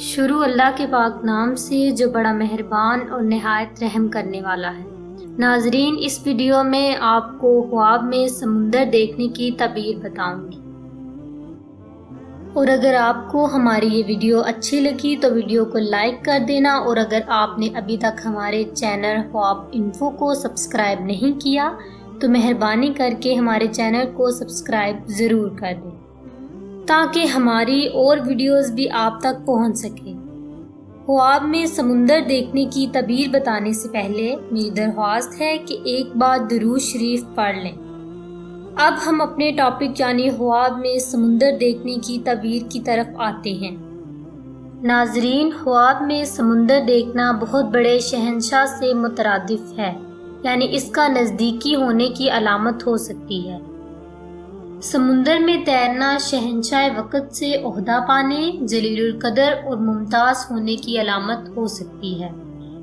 شروع اللہ کے پاک نام سے جو بڑا مہربان اور نہایت رحم کرنے والا ہے۔ ناظرین، اس ویڈیو میں آپ کو خواب میں سمندر دیکھنے کی تعبیر بتاؤں گی، اور اگر آپ کو ہماری یہ ویڈیو اچھی لگی تو ویڈیو کو لائک کر دینا، اور اگر آپ نے ابھی تک ہمارے چینل خواب انفو کو سبسکرائب نہیں کیا تو مہربانی کر کے ہمارے چینل کو سبسکرائب ضرور کر دیں تاکہ ہماری اور ویڈیوز بھی آپ تک پہنچ سکیں۔ خواب میں سمندر دیکھنے کی تعبیر بتانے سے پہلے میری درخواست ہے کہ ایک بار درود شریف پڑھ لیں۔ اب ہم اپنے ٹاپک یعنی خواب میں سمندر دیکھنے کی تعبیر کی طرف آتے ہیں۔ ناظرین، خواب میں سمندر دیکھنا بہت بڑے شہنشاہ سے مترادف ہے، یعنی اس کا نزدیکی ہونے کی علامت ہو سکتی ہے۔ سمندر میں تیرنا شہنشاہ وقت سے عہدہ پانے، جلیل القدر اور ممتاز ہونے کی علامت ہو سکتی ہے۔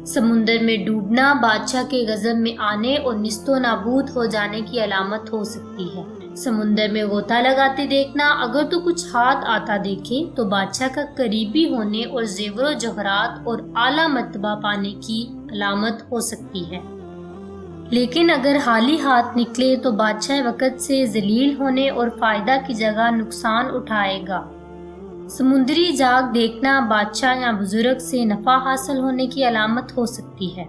سمندر میں ڈوبنا بادشاہ کے غضب میں آنے اور نیست و نابود ہو جانے کی علامت ہو سکتی ہے۔ سمندر میں غوطہ لگاتے دیکھنا، اگر تو کچھ ہاتھ آتا دیکھے تو بادشاہ کا قریبی ہونے اور زیور و جواہرات اور اعلیٰ مرتبہ پانے کی علامت ہو سکتی ہے، لیکن اگر خالی ہاتھ نکلے تو بادشاہ وقت سے ذلیل ہونے اور فائدہ کی جگہ نقصان اٹھائے گا۔ سمندری جاگ دیکھنا بادشاہ یا بزرگ سے نفع حاصل ہونے کی علامت ہو سکتی ہے۔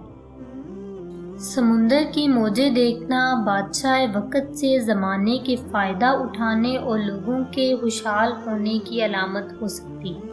سمندر کی موجیں دیکھنا بادشاہ وقت سے زمانے کے فائدہ اٹھانے اور لوگوں کے خوشحال ہونے کی علامت ہو سکتی ہے۔